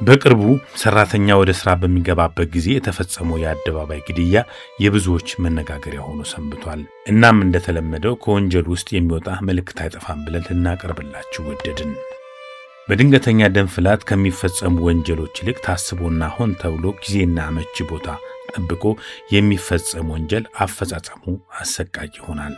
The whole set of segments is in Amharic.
በቅርቡ ሰራተኛ ወደ ስራ በሚገባበት ጊዜ የተፈጸመው የአደባባይ ግድያ የብዙዎች መነጋገሪያ ሆኖ ሰንብቷል። እናም እንደተለመደው ከወንጀል ውስጥ የሚወጣ መልእክት አይጠፋም ብለን ልናቀርብላችሁ ወደድን። በድንገተኛ ደም ፍላት ከሚፈጸሙ ወንጀሎች ይልቅ ታስቦና ሆን ተብሎ ጊዜና አመቺ ቦታ ጠብቆ የሚፈጸም ወንጀል አፈጻጸሙ አሰቃቂ ይሆናል።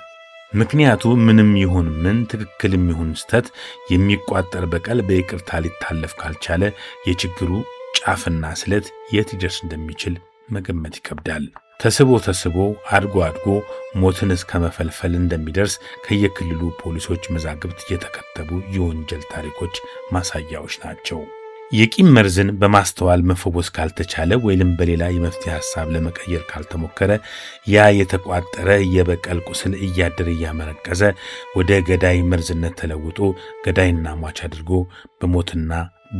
ምክንያቱ ምንም ይሁን ምን ትክክልም ይሁን ስተት የሚቋጠር በቀል በይቅርታ ሊታለፍ ካልቻለ የችግሩ ጫፍና ስለት የት ይደርስ እንደሚችል መገመት ይከብዳል። ተስቦ አድጎ ሞትን እስከ መፈልፈል እንደሚደርስ ከየክልሉ ፖሊሶች መዛግብት የተከተቡ የወንጀል ታሪኮች ማሳያዎች ናቸው። የቂም መርዝን በማስተዋል መፈወስ ካልተቻለ ወይም በሌላ የመፍትሄ ሐሳብ ለመቀየር ካልተሞከረ ያ የተቋጠረ የበቀል ቁስል እያደረ እያመረቀዘ ወደ ገዳይ መርዝነት ተለውጦ ገዳይና ሟች አድርጎ በሞትና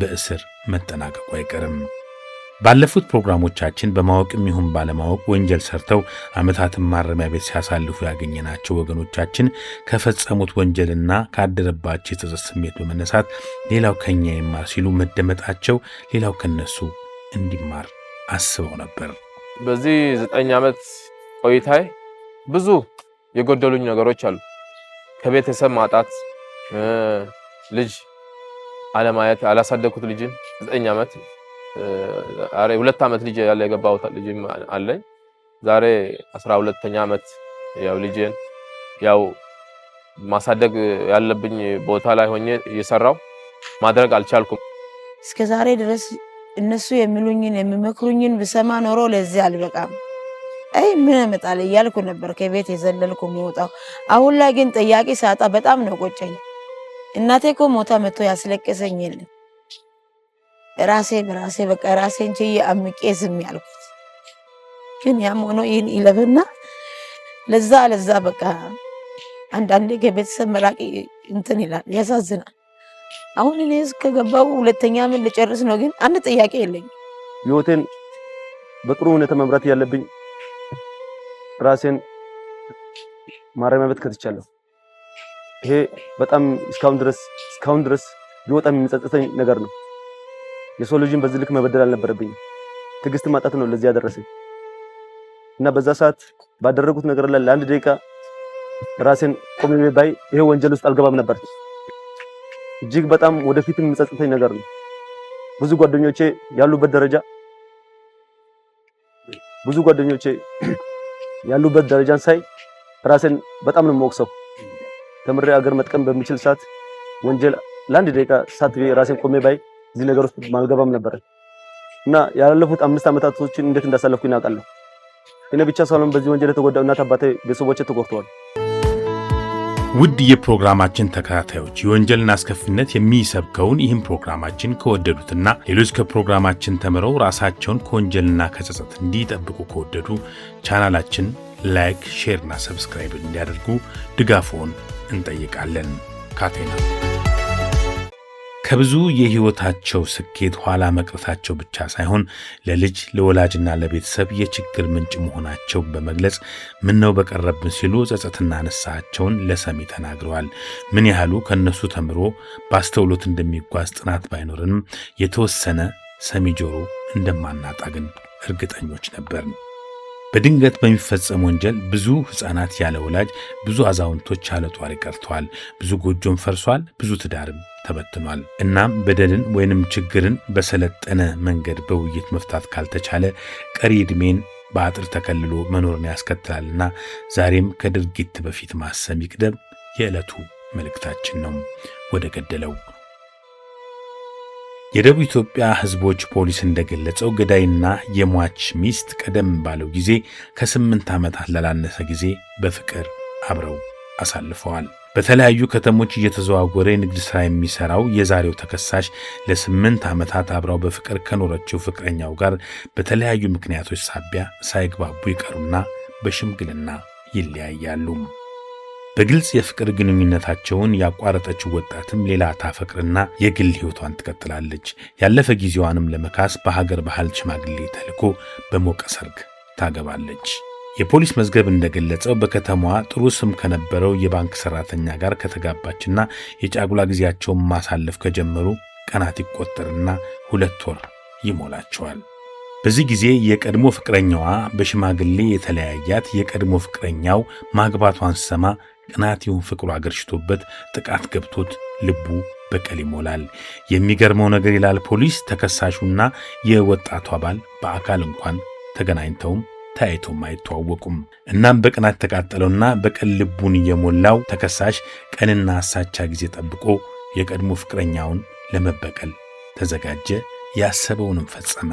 በእስር መጠናቀቁ አይቀርም። ባለፉት ፕሮግራሞቻችን በማወቅም ይሁን ባለማወቅ ወንጀል ሰርተው ዓመታትን ማረሚያ ቤት ሲያሳልፉ ያገኘናቸው ወገኖቻችን ከፈጸሙት ወንጀልና ካደረባቸው የጸጸት ስሜት በመነሳት ሌላው ከኛ ይማር ሲሉ መደመጣቸው ሌላው ከነሱ እንዲማር አስበው ነበር። በዚህ 9 ዓመት ቆይታዬ ብዙ የጎደሉኝ ነገሮች አሉ። ከቤተሰብ ማጣት፣ ልጅ አለማየት፣ አላሳደኩት ልጅን 9 ዓመት 2 ዓመት ልጅ ያለ የገባው ልጅ አለኝ። ዛሬ 12ኛ ዓመት ያው ልጅን ያው ማሳደግ ያለብኝ ቦታ ላይ ሆኜ እየሰራው ማድረግ አልቻልኩም። እስከ ዛሬ ድረስ እነሱ የሚሉኝን የሚመክሩኝን ብሰማ ኖሮ ለዚህ አልበቃም። ምን እመጣለ እያልኩ ነበር ከቤት የዘለልኩ የሚወጣው። አሁን ላይ ግን ጥያቄ ሳጣ በጣም ነው ቆጨኝ። እናቴ እኮ ሞታ መጥቶ ያስለቀሰኝ የለም። ራሴ በቃ ራሴን ችዬ አምቄ ዝም ያልኩት ግን ያም ሆኖ ይህን ይለብና ለዛ በቃ አንዳንዴ ከቤተሰብ መራቂ እንትን ይላል፣ ያሳዝናል። አሁን እኔ እስከገባው 2ኛ ዓመት ልጨርስ ነው፣ ግን አንድ ጥያቄ የለኝም። ህይወቴን በጥሩ ሁኔታ መምራት ያለብኝ ራሴን ማረሚያ ቤት ከትቻለሁ። ይሄ በጣም እስካሁን ድረስ ቢወጣም የሚጸጽተኝ ነገር ነው። የሰው ልጅን በዚህ ልክ መበደል አልነበረብኝም። ትዕግስት ማጣት ነው ለዚህ ያደረሰኝ እና በዛ ሰዓት ባደረጉት ነገር ላይ ለአንድ ደቂቃ ራሴን ቆሜ ባይ ይሄ ወንጀል ውስጥ አልገባም ነበር። እጅግ በጣም ወደፊት የሚጸጽተኝ ነገር ነው። ብዙ ጓደኞቼ ያሉበት ደረጃን ሳይ ራሴን በጣም ነው የምወቅሰው። ተምሬ አገር መጥቀም በሚችል ሰዓት ወንጀል ለአንድ ደቂቃ ሳት ራሴን ቆሜ ባይ እዚህ ነገር ውስጥ ማልገባም ነበር እና ያላለፉት 5 ዓመታቶችን እንዴት እንዳሳለፍኩኝ አውቃለሁ። እኔ ብቻ ሳልሆን በዚህ ወንጀል የተጎዳው እናት አባቴ፣ ቤተሰቦቼ ተጎድተዋል። ውድ የፕሮግራማችን ተከታታዮች የወንጀልን አስከፊነት የሚሰብከውን ይህን ፕሮግራማችን ከወደዱትና ሌሎች ከፕሮግራማችን ተምረው ራሳቸውን ከወንጀልና ከጸጸት እንዲጠብቁ ከወደዱ ቻናላችን ላይክ፣ ሼርና ሰብስክራይብ እንዲያደርጉ ድጋፎን እንጠይቃለን። ካቴና ከብዙ የህይወታቸው ስኬት ኋላ መቅረታቸው ብቻ ሳይሆን ለልጅ ለወላጅና ለቤተሰብ የችግር ምንጭ መሆናቸው በመግለጽ ምነው በቀረብን ሲሉ ጸጸትና ንስሐቸውን ለሰሚ ተናግረዋል። ምን ያህሉ ከነሱ ተምሮ ባስተውሎት እንደሚጓዝ ጥናት ባይኖርንም የተወሰነ ሰሚ ጆሮ እንደማናጣ ግን እርግጠኞች ነበርን። በድንገት በሚፈጸም ወንጀል ብዙ ህፃናት ያለ ወላጅ፣ ብዙ አዛውንቶች ያለ ጧሪ ቀርተዋል። ብዙ ጎጆም ፈርሷል፣ ብዙ ትዳርም ተበትኗል። እናም በደልን ወይንም ችግርን በሰለጠነ መንገድ በውይይት መፍታት ካልተቻለ ቀሪ ዕድሜን በአጥር ተከልሎ መኖርን ያስከትላልና ዛሬም ከድርጊት በፊት ማሰብ ይቅደም የዕለቱ መልእክታችን ነው። ወደ ገደለው የደቡብ ኢትዮጵያ ህዝቦች ፖሊስ እንደገለጸው ገዳይና የሟች ሚስት ቀደም ባለው ጊዜ ከ8 ዓመታት ላላነሰ ጊዜ በፍቅር አብረው አሳልፈዋል። በተለያዩ ከተሞች እየተዘዋወረ የንግድ ሥራ የሚሰራው የዛሬው ተከሳሽ ለ8 ዓመታት አብራው በፍቅር ከኖረችው ፍቅረኛው ጋር በተለያዩ ምክንያቶች ሳቢያ ሳይግባቡ ይቀሩና በሽምግልና ይለያያሉ። በግልጽ የፍቅር ግንኙነታቸውን ያቋረጠችው ወጣትም ሌላ ታፈቅርና የግል ህይወቷን ትቀጥላለች። ያለፈ ጊዜዋንም ለመካስ በሀገር ባህል ሽማግሌ ተልኮ በሞቀ ሰርግ ታገባለች። የፖሊስ መዝገብ እንደገለጸው በከተማዋ ጥሩ ስም ከነበረው የባንክ ሰራተኛ ጋር ከተጋባችና የጫጉላ ጊዜያቸውን ማሳለፍ ከጀመሩ ቀናት ይቆጠርና 2 ወር ይሞላቸዋል። በዚህ ጊዜ የቀድሞ ፍቅረኛዋ በሽማግሌ የተለያያት የቀድሞ ፍቅረኛው ማግባቷን ሰማ ቅናቴውን ፍቅሩ አገርሽቶበት ጥቃት ገብቶት ልቡ በቀል ይሞላል። የሚገርመው ነገር ይላል ፖሊስ፣ ተከሳሹና የወጣቷ ባል በአካል እንኳን ተገናኝተውም ታይቶም አይተዋወቁም። እናም በቅናት ተቃጠለውና በቀል ልቡን የሞላው ተከሳሽ ቀንና አሳቻ ጊዜ ጠብቆ የቀድሞ ፍቅረኛውን ለመበቀል ተዘጋጀ። ያሰበውንም ፈጸመ።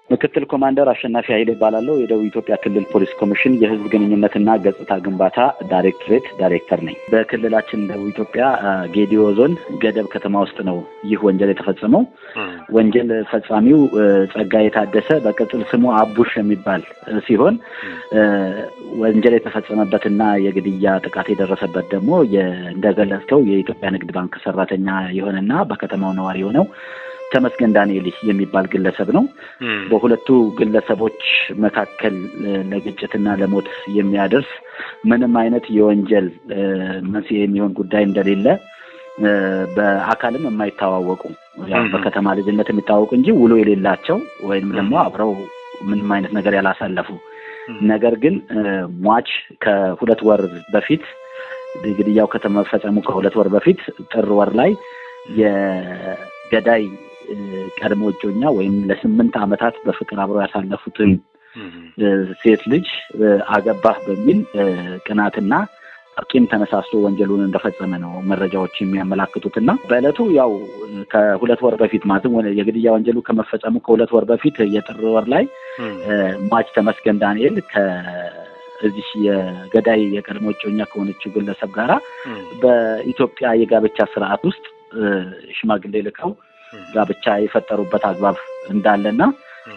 ምክትል ኮማንደር አሸናፊ ኃይሌ ይባላለሁ። የደቡብ ኢትዮጵያ ክልል ፖሊስ ኮሚሽን የህዝብ ግንኙነትና ገጽታ ግንባታ ዳይሬክቶሬት ዳይሬክተር ነኝ። በክልላችን ደቡብ ኢትዮጵያ ጌዲዮ ዞን ገደብ ከተማ ውስጥ ነው ይህ ወንጀል የተፈጸመው። ወንጀል ፈጻሚው ጸጋዬ ታደሰ በቅጽል ስሙ አቡሽ የሚባል ሲሆን ወንጀል የተፈጸመበትና የግድያ ጥቃት የደረሰበት ደግሞ እንደገለጽከው የኢትዮጵያ ንግድ ባንክ ሰራተኛ የሆነና በከተማው ነዋሪ የሆነው ተመስገን ዳንኤል የሚባል ግለሰብ ነው። በሁለቱ ግለሰቦች መካከል ለግጭትና ለሞት የሚያደርስ ምንም አይነት የወንጀል መንስኤ የሚሆን ጉዳይ እንደሌለ በአካልም የማይተዋወቁ ያው በከተማ ልጅነት የሚታወቁ እንጂ ውሎ የሌላቸው ወይንም ደግሞ አብረው ምንም አይነት ነገር ያላሳለፉ ነገር ግን ሟች ከሁለት ወር በፊት ግድያው ከተፈጸሙ ከሁለት ወር በፊት ጥር ወር ላይ የገዳይ ቀድሞ እጮኛ ወይም ለ8 ዓመታት በፍቅር አብረው ያሳለፉትን ሴት ልጅ አገባህ በሚል ቅናትና ቂም ተነሳስቶ ወንጀሉን እንደፈጸመ ነው መረጃዎች የሚያመላክቱትና በእለቱ ያው ከሁለት ወር በፊት ማለትም የግድያ ወንጀሉ ከመፈጸሙ ከሁለት ወር በፊት የጥር ወር ላይ ሟች ተመስገን ዳንኤል ከዚህ የገዳይ የቀድሞ እጮኛ ከሆነችው ግለሰብ ጋራ በኢትዮጵያ የጋብቻ ስርዓት ውስጥ ሽማግሌ ልከው ጋብቻ የፈጠሩበት አግባብ እንዳለና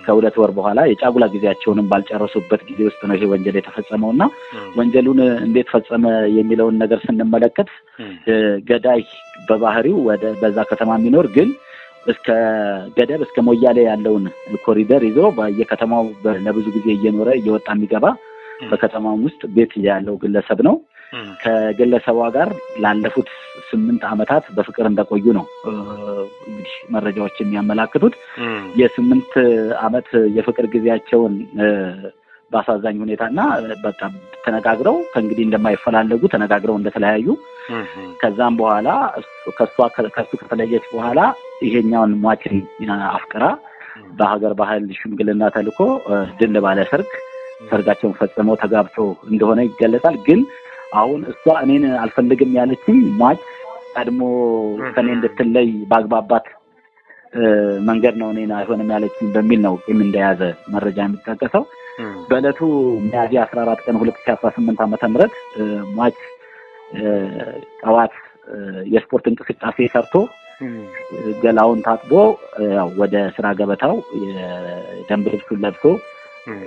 ከሁለት ወር በኋላ የጫጉላ ጊዜያቸውንም ባልጨረሱበት ጊዜ ውስጥ ነው ይሄ ወንጀል የተፈጸመውና ወንጀሉን እንዴት ፈጸመ የሚለውን ነገር ስንመለከት ገዳይ በባህሪው በዛ ከተማ የሚኖር ግን እስከ ገደብ እስከ ሞያሌ ያለውን ኮሪደር ይዞ በየከተማው ለብዙ ጊዜ እየኖረ እየወጣ የሚገባ በከተማው ውስጥ ቤት ያለው ግለሰብ ነው። ከግለሰቧ ጋር ላለፉት 8 ዓመታት በፍቅር እንደቆዩ ነው እንግዲህ መረጃዎች የሚያመላክቱት። የ8 ዓመት የፍቅር ጊዜያቸውን ባሳዛኝ ሁኔታና በጣም ተነጋግረው ከእንግዲህ እንደማይፈላለጉ ተነጋግረው እንደተለያዩ ከዛም በኋላ ከሱ ከተለየች በኋላ ይሄኛውን ሟችን አፍቅራ በሀገር ባህል ሽምግልና ተልኮ ድል ባለ ሰርጋቸውን ፈጽመው ተጋብተው እንደሆነ ይገለጻል። ግን አሁን እሷ እኔን አልፈልግም ያለችኝ ሟች ቀድሞ ከኔ እንድትለይ ባግባባት መንገድ ነው እኔን አይሆንም ያለችኝ በሚል ነው እንደያዘ መረጃ የሚጠቀሰው። በእለቱ ሚያዝያ 14 ቀን 2018 ዓ.ም ሟች ጠዋት የስፖርት እንቅስቃሴ ሰርቶ ገላውን ታጥቦ ያው ወደ ስራ ገበታው የደንብ ልብሱን ለብሶ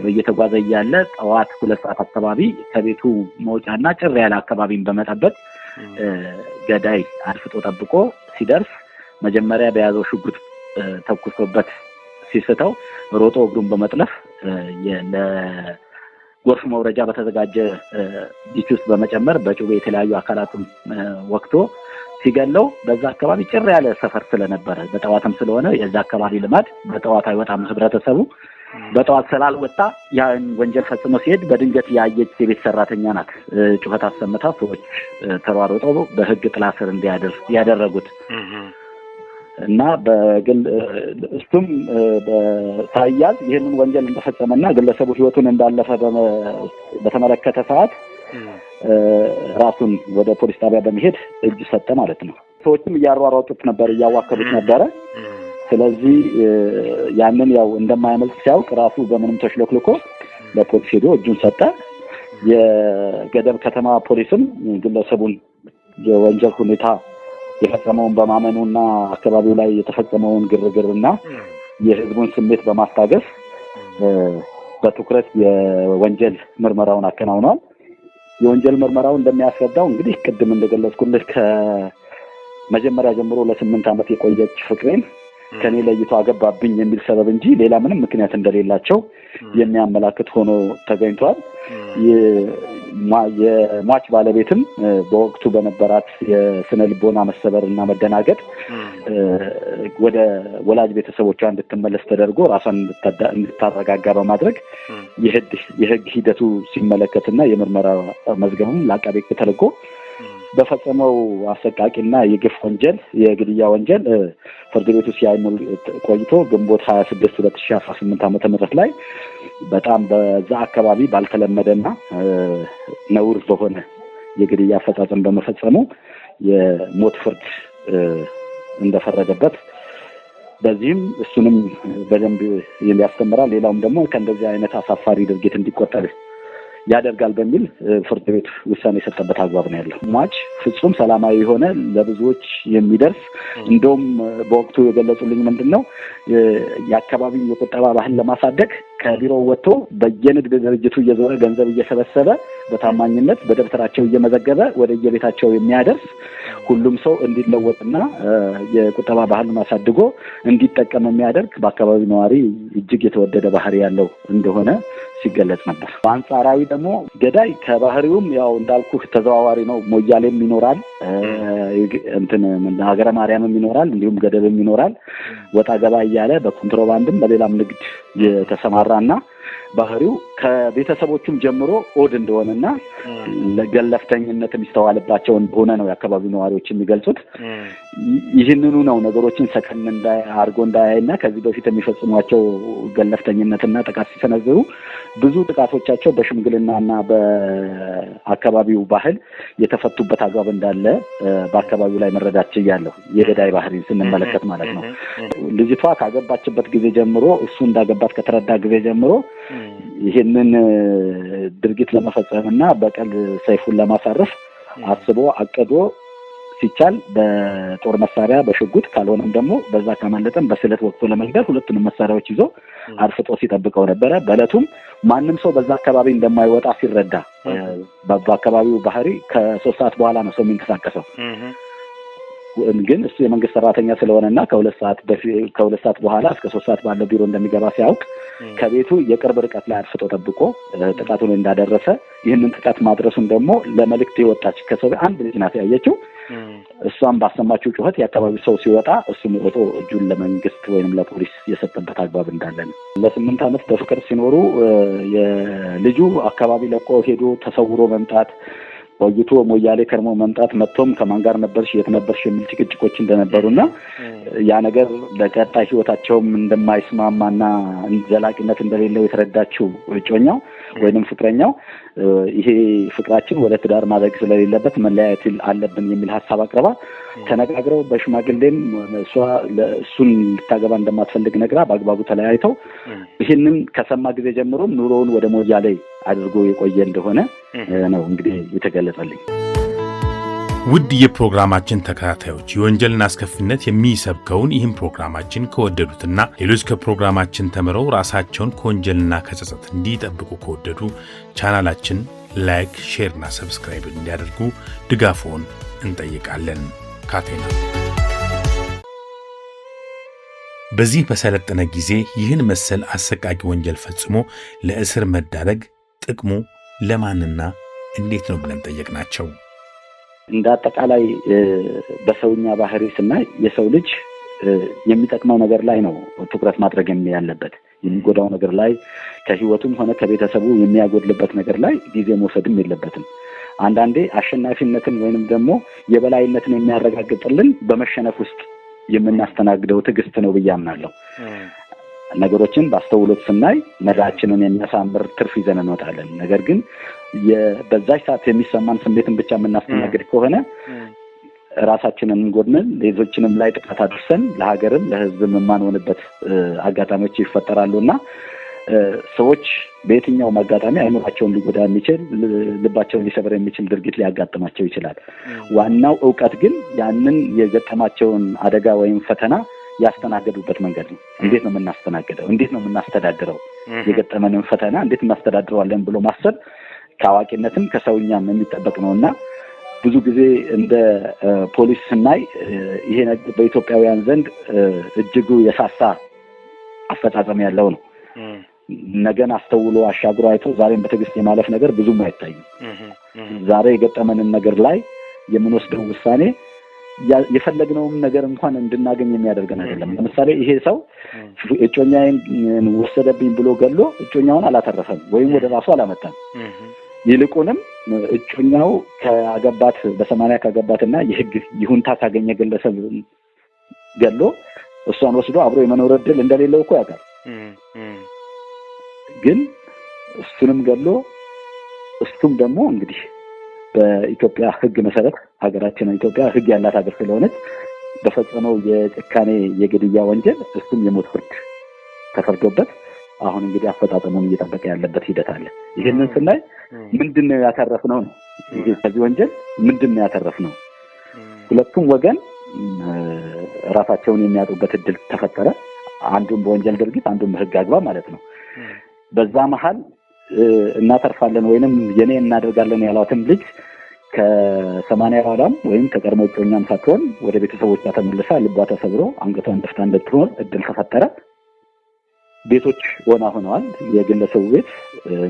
እየተጓዘ ያለ ጠዋት 2 ሰዓት አካባቢ ከቤቱ መውጫና ጭር ያለ አካባቢን በመጠበቅ ገዳይ አድፍጦ ጠብቆ ሲደርስ መጀመሪያ በያዘው ሽጉጥ ተኩሶበት ሲስተው ሮጦ እግሩን በመጥለፍ ለጎርፍ መውረጃ በተዘጋጀ ዲሽ ውስጥ በመጨመር በጩቤ የተለያዩ አካላቱን ወቅቶ ሲገለው በዛ አካባቢ ጭር ያለ ሰፈር ስለነበረ በጠዋትም ስለሆነ የዛ አካባቢ ልማድ በጠዋት አይወጣም ህብረተሰቡ። በጠዋት ስላልወጣ ያን ወንጀል ፈጽሞ ሲሄድ በድንገት ያየች የቤት ሰራተኛ ናት ጩኸት አሰምታ ሰዎች ተሯሩጠው በህግ ጥላ ስር እንዲያድር ያደረጉት እና በግል እሱም ሳይያዝ ይህንን ወንጀል እንደፈጸመና ግለሰቡ ህይወቱን እንዳለፈ በተመለከተ ሰዓት ራሱን ወደ ፖሊስ ጣቢያ በመሄድ እጅ ሰጠ ማለት ነው። ሰዎችም እያሯሯጡት ነበር፣ እያዋከቡት ነበረ። ስለዚህ ያንን ያው እንደማያመልጥ ሲያውቅ ራሱ በምንም ተሽሎክልኮ ለፖሊስ ሄዶ እጁን ሰጠ። የገደብ ከተማ ፖሊስም ግለሰቡን የወንጀል ሁኔታ የፈጸመውን በማመኑና አካባቢው ላይ የተፈጸመውን ግርግርና የህዝቡን ስሜት በማስታገስ በትኩረት የወንጀል ምርመራውን አከናውኗል። የወንጀል ምርመራው እንደሚያስረዳው እንግዲህ ቅድም እንደገለጽኩልህ ከመጀመሪያ ጀምሮ ለ8 ዓመት የቆየች ፍቅሬን ከኔ ለይቶ አገባብኝ የሚል ሰበብ እንጂ ሌላ ምንም ምክንያት እንደሌላቸው የሚያመላክት ሆኖ ተገኝቷል። የሟች ባለቤትም በወቅቱ በነበራት የስነ ልቦና መሰበርና መደናገጥ ወደ ወላጅ ቤተሰቦቿ እንድትመለስ ተደርጎ ራሷን እንድታረጋጋ በማድረግ የህግ ሂደቱ ሲመለከትና የምርመራ መዝገቡም ለአቃቤ ሕግ ተልኮ በፈጸመው አሰቃቂና የግፍ ወንጀል የግድያ ወንጀል ፍርድ ቤቱ ሲያይ ቆይቶ ግንቦት 26 2018 ዓ.ም ላይ በጣም በዛ አካባቢ ባልተለመደና ነውር በሆነ የግድያ አፈጻጸም በመፈጸሙ የሞት ፍርድ እንደፈረደበት በዚህም እሱንም በደንብ የሚያስተምራል። ሌላውም ደግሞ ከእንደዚህ አይነት አሳፋሪ ድርጊት እንዲቆጠር ያደርጋል በሚል ፍርድ ቤት ውሳኔ የሰጠበት አግባብ ነው ያለው። ሟች ፍጹም ሰላማዊ የሆነ ለብዙዎች የሚደርስ እንደውም በወቅቱ የገለጹልኝ ምንድነው የአካባቢ የቁጠባ ባህል ለማሳደግ ከቢሮው ወጥቶ በየንግድ ድርጅቱ እየዞረ ገንዘብ እየሰበሰበ በታማኝነት በደብተራቸው እየመዘገበ ወደ የቤታቸው የሚያደርስ ሁሉም ሰው እንዲለወጥና የቁጠባ ባህልን አሳድጎ እንዲጠቀም የሚያደርግ በአካባቢው ነዋሪ እጅግ የተወደደ ባህሪ ያለው እንደሆነ ሲገለጽ ነበር። በአንጻራዊ ደግሞ ገዳይ ከባህሪውም ያው እንዳልኩ ተዘዋዋሪ ነው። ሞያሌም ይኖራል፣ ሀገረ ማርያምም ይኖራል፣ እንዲሁም ገደብም ይኖራል። ወጣ ገባ እያለ በኮንትሮባንድም በሌላም ንግድ የተሰማራና ባህሪው ከቤተሰቦቹም ጀምሮ ኦድ እንደሆነና ለገለፍተኝነት የሚስተዋልባቸው እንደሆነ ነው የአካባቢው ነዋሪዎች የሚገልጹት። ይህንኑ ነው ነገሮችን ሰከን አድርጎ እንዳያይና ከዚህ በፊት የሚፈጽሟቸው ገለፍተኝነትና ጥቃት ሲሰነዝሩ ብዙ ጥቃቶቻቸው በሽምግልናና በአካባቢው ባህል የተፈቱበት አግባብ እንዳለ በአካባቢው ላይ መረዳት ችያለሁ። የገዳይ ባህሪን ስንመለከት ማለት ነው። ልጅቷ ካገባችበት ጊዜ ጀምሮ እሱ እንዳገባት ከተረዳ ጊዜ ጀምሮ ይህንን ድርጊት ለመፈጸምና በቀል ሰይፉን ለማሳረፍ አስቦ አቅዶ ሲቻል በጦር መሳሪያ በሽጉጥ ካልሆነም ደግሞ በዛ ከመለጠም በስለት ወቅቶ ለመግደል ሁለቱንም መሳሪያዎች ይዞ አርፍጦ ሲጠብቀው ነበረ። በእለቱም ማንም ሰው በዛ አካባቢ እንደማይወጣ ሲረዳ በአካባቢው ባህሪ ከ3 ሰዓት በኋላ ነው ሰው የሚንቀሳቀሰው። ግን እሱ የመንግስት ሰራተኛ ስለሆነና ከ2 ሰዓት በኋላ እስከ 3 ሰዓት ባለው ቢሮ እንደሚገባ ሲያውቅ ከቤቱ የቅርብ ርቀት ላይ አርፍጦ ጠብቆ ጥቃቱን እንዳደረሰ ይህንን ጥቃት ማድረሱን ደግሞ ለመልእክት የወጣች ከሰው አንድ ልጅ ናት ያየችው። እሷም ባሰማችው ጩኸት የአካባቢው ሰው ሲወጣ እሱም ሮጦ እጁን ለመንግስት ወይንም ለፖሊስ የሰጠበት አግባብ እንዳለ ነው። ለ8 ዓመት በፍቅር ሲኖሩ የልጁ አካባቢ ለቆ ሄዶ ተሰውሮ መምጣት ቆይቶ ሞያሌ ከርሞ መምጣት መጥቶም ከማን ጋር ነበርሽ የት ነበርሽ የሚል ጭቅጭቆች እንደነበሩና ያ ነገር ለቀጣይ ህይወታቸውም እንደማይስማማና ዘላቂነት እንደሌለው የተረዳችው እጮኛው ወይንም ፍቅረኛው ይሄ ፍቅራችን ወደ ትዳር ማድረግ ስለሌለበት መለያየት አለብን የሚል ሐሳብ አቅርባ ተነጋግረው በሽማግሌም እሱን ልታገባ እንደማትፈልግ ነግራ በአግባቡ ተለያይተው ይህንን ከሰማ ጊዜ ጀምሮ ኑሮውን ወደ ሞያሌ አድርጎ የቆየ እንደሆነ ነው እንግዲህ የተገለጸልኝ። ውድ የፕሮግራማችን ተከታታዮች የወንጀልን አስከፊነት የሚሰብከውን ይህን ፕሮግራማችን ከወደዱትና ሌሎች ከፕሮግራማችን ተምረው ራሳቸውን ከወንጀልና ከጸጸት እንዲጠብቁ ከወደዱ ቻናላችን ላይክ፣ ሼርና ሰብስክራይብ እንዲያደርጉ ድጋፎን እንጠይቃለን። ካቴና በዚህ በሰለጠነ ጊዜ ይህን መሰል አሰቃቂ ወንጀል ፈጽሞ ለእስር መዳረግ ጥቅሙ ለማንና እንዴት ነው ብለን ጠየቅናቸው። እንደ አጠቃላይ በሰውኛ ባህሪ ስናይ የሰው ልጅ የሚጠቅመው ነገር ላይ ነው ትኩረት ማድረግ ያለበት። የሚጎዳው ነገር ላይ ከህይወቱም ሆነ ከቤተሰቡ የሚያጎድልበት ነገር ላይ ጊዜ መውሰድም የለበትም። አንዳንዴ አሸናፊነትን ወይንም ደግሞ የበላይነትን የሚያረጋግጥልን በመሸነፍ ውስጥ የምናስተናግደው ትዕግስት ነው ብዬ አምናለሁ። ነገሮችን በአስተውሎት ስናይ ነጋችንን የሚያሳምር ትርፍ ይዘን እንወጣለን። ነገር ግን በዛች ሰዓት የሚሰማን ስሜትን ብቻ የምናስተናግድ ከሆነ ራሳችንን ጎድነን ሌሎችንም ላይ ጥቃት አድርሰን ለሀገርም ለህዝብም የማንሆንበት አጋጣሚዎች ይፈጠራሉና ሰዎች በየትኛውም አጋጣሚ አይምሯቸውን ሊጎዳ የሚችል ልባቸውን ሊሰብር የሚችል ድርጊት ሊያጋጥማቸው ይችላል። ዋናው ዕውቀት ግን ያንን የገጠማቸውን አደጋ ወይም ፈተና ያስተናገዱበት መንገድ ነው። እንዴት ነው የምናስተናግደው? እንዴት ነው የምናስተዳድረው? የገጠመንን ፈተና እንዴት እናስተዳድረዋለን ብሎ ማሰብ ከአዋቂነትም ከሰውኛም የሚጠበቅ ነውና ብዙ ጊዜ እንደ ፖሊስ ስናይ ይሄ ነገር በኢትዮጵያውያን ዘንድ እጅጉ የሳሳ አፈጻጸም ያለው ነው። ነገን አስተውሎ አሻግሮ አይቶ ዛሬን በትዕግስት የማለፍ ነገር ብዙም አይታይም። ዛሬ የገጠመንን ነገር ላይ የምንወስደው ውሳኔ የፈለግነውም ነገር እንኳን እንድናገኝ የሚያደርገን አይደለም። ለምሳሌ ይሄ ሰው እጮኛዬን ወሰደብኝ ብሎ ገሎ እጮኛውን አላተረፈም ወይም ወደ ራሱ አላመጣም። ይልቁንም እጮኛው ከአገባት በ80 ካገባትና የህግ ይሁንታ ካገኘ ግለሰብ ገሎ እሷን ወስዶ አብሮ የመኖር እድል እንደሌለው እኮ ያውቃል። ግን እሱንም ገሎ እሱም ደግሞ እንግዲህ በኢትዮጵያ ህግ መሰረት ሀገራችን ኢትዮጵያ ህግ ያላት ሀገር ስለሆነች በፈጸመው የጭካኔ የግድያ ወንጀል እሱም የሞት ፍርድ ተፈርዶበት አሁን እንግዲህ አፈጣጠሙን እየጠበቀ ያለበት ሂደት አለ። ይሄንን ስናይ ምንድነው ያተረፍነው ነው? ከዚህ ወንጀል ምንድነው ያተረፍነው? ሁለቱም ወገን ራሳቸውን የሚያጡበት እድል ተፈጠረ። አንዱም በወንጀል ድርጊት አንዱም በህግ አግባብ ማለት ነው። በዛ መሃል እናተርፋለን ወይንም የኔ እናደርጋለን ያሏትን ልጅ ከ80 በኋላም ወይም ከቀድሞ እጮኛም ሳትሆን ወደ ቤተሰቦቿ ተመልሳ ልቧ ተሰብሮ አንገቷን ደፍታ እንድትኖር እድል ተፈጠረ። ቤቶች ሆነዋል። የግለሰቡ ቤት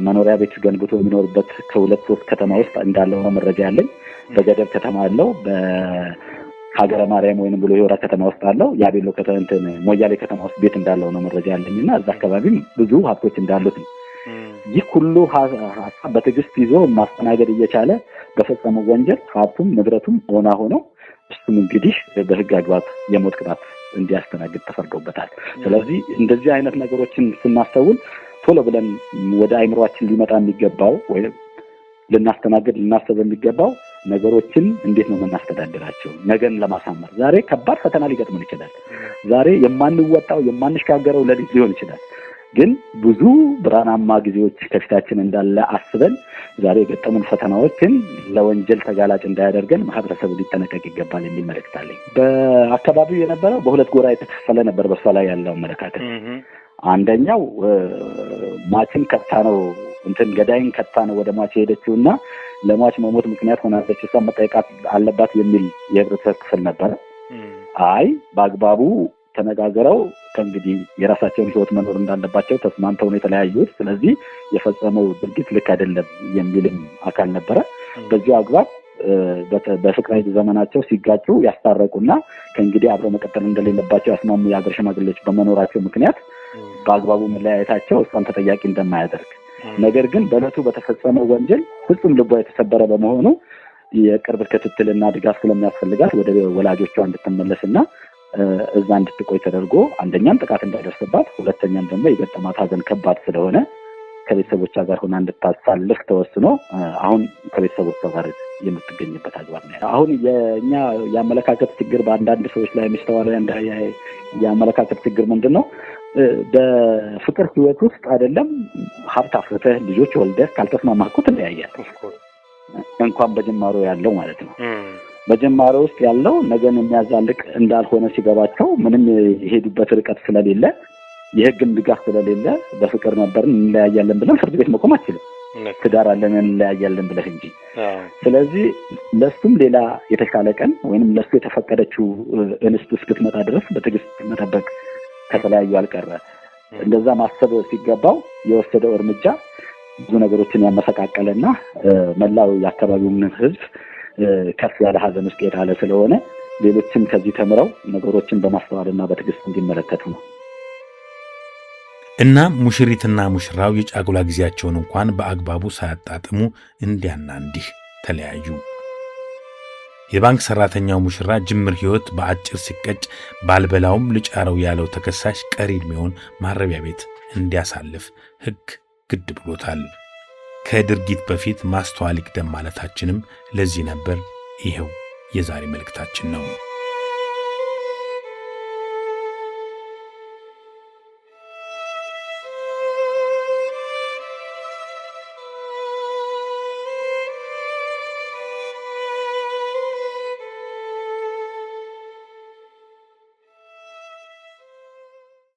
መኖሪያ ቤት ገንብቶ የሚኖርበት ከ2-3 ከተማ ውስጥ እንዳለው ነው መረጃ ያለኝ። በገደብ ከተማ ያለው በሀገረ ማርያም ወይንም ብሎ የወራ ከተማ ውስጥ አለው። ያቤሎ ከተንተን ሞያሌ ከተማ ውስጥ ቤት እንዳለው ነው መረጃ ያለኝና እዛ አካባቢም ብዙ ሀብቶች እንዳሉት ነው። ይህ ሁሉ ሀሳብ በትዕግስት ይዞ ማስተናገድ እየቻለ በፈጸመው ወንጀል ሀብቱም ንብረቱም ሆኖ እሱም እንግዲህ በህግ አግባብ የሞት ቅጣት እንዲያስተናግድ ተፈርዶበታል። ስለዚህ እንደዚህ አይነት ነገሮችን ስናስተውል ቶሎ ብለን ወደ አይምሮአችን ሊመጣ የሚገባው ወይ ልናስብ የሚገባው ነገሮችን እንዴት ነው የምናስተዳድራቸው ነገን ለማሳመር። ዛሬ ከባድ ፈተና ሊገጥመን ይችላል። ዛሬ የማንወጣው የማንሻገረው ሌሊት ሊሆን ይችላል። ግን ብዙ ብርሃናማ ጊዜዎች ከፊታችን እንዳለ አስበን ዛሬ የገጠሙን ፈተናዎችን ለወንጀል ተጋላጭ እንዳያደርገን ማህበረሰቡ ሊጠነቀቅ ይገባል የሚል መልእክት አለኝ። በአካባቢው የነበረው በሁለት ጎራ የተከፈለ ነበር በሷ ላይ ያለው አመለካከት። አንደኛው ማችን ከታ ነው ገዳይን ከታ ነው ወደ ማች ሄደችውና ለማች መሞት ምክንያት ሆናለች እሷ መጠየቃት አለባት የሚል የህብረተሰብ ክፍል ነበር። አይ በአግባቡ ተነጋግረው ከእንግዲህ የራሳቸውን ህይወት መኖር እንዳለባቸው ተስማምተው ነው የተለያዩት። ስለዚህ የፈጸመው ድርጊት ልክ አይደለም የሚልም አካል ነበረ። በዚህ አግባብ በፍቅራዊ ዘመናቸው ሲጋጩ ያስታረቁና ከእንግዲህ አብረው መቀጠል እንደሌለባቸው ያስማሙ የሀገር ሽማግሌዎች በመኖራቸው ምክንያት በአግባቡ መለያየታቸው እሷን ተጠያቂ እንደማያደርግ፣ ነገር ግን በዕለቱ በተፈጸመው ወንጀል ፍጹም ልቧ የተሰበረ በመሆኑ የቅርብ ክትትልና ድጋፍ ስለሚያስፈልጋት ወደ ወላጆቿ እንድትመለስና እዛ እንድትቆይ ተደርጎ አንደኛም ጥቃት እንዳይደርስባት፣ ሁለተኛም ደግሞ የገጠማት ሀዘን ከባድ ስለሆነ ከቤተሰቦቿ ጋር ሆና እንድታሳልፍ ተወስኖ አሁን ከቤተሰቦቿ ጋር የምትገኝበት አግባብ ነው። አሁን የኛ የአመለካከት ችግር በአንዳንድ ሰዎች ላይ የሚስተዋለው የአመለካከት ችግር ምንድነው? በፍቅር ህይወት ውስጥ አይደለም ሀብት አፍርተህ ልጆች ወልደህ ካልተስማማህ እኮ ትለያያለህ። እንኳን በጅማሮ ያለው ማለት ነው። በጅማሮ ውስጥ ያለው ነገን የሚያዛልቅ እንዳልሆነ ሲገባቸው ምንም የሄዱበት ርቀት ስለሌለ የህግም ድጋፍ ስለሌለ በፍቅር ነበርን እንለያያለን ብለን ፍርድ ቤት መቆም አትችልም። ትዳር አለን እንለያያለን ብለህ እንጂ። ስለዚህ ለሱም ሌላ የተሻለ ቀን ወይንም ለሱ የተፈቀደችው እንስት እስክትመጣ ድረስ በትዕግስት መጠበቅ ከተለያዩ አልቀረ። እንደዛ ማሰብ ሲገባው የወሰደው እርምጃ ብዙ ነገሮችን ያመሰቃቀለና መላው የአካባቢውን ህዝብ ከፍ ያለ ሀዘን ውስጥ የጣለ ስለሆነ ሌሎችም ከዚህ ተምረው ነገሮችን በማስተዋልና በትዕግስት እንዲመለከቱ ነው። እና ሙሽሪትና ሙሽራው የጫጉላ ጊዜያቸውን እንኳን በአግባቡ ሳያጣጥሙ እንዲያና እንዲህ ተለያዩ። የባንክ ሰራተኛው ሙሽራ ጅምር ህይወት በአጭር ሲቀጭ ባልበላውም ልጫረው ያለው ተከሳሽ ቀሪ ዕድሜውን ማረቢያ ቤት እንዲያሳልፍ ህግ ግድ ብሎታል። ከድርጊት በፊት ማስተዋል ይቅደም ማለታችንም ለዚህ ነበር። ይሄው የዛሬ መልእክታችን ነው።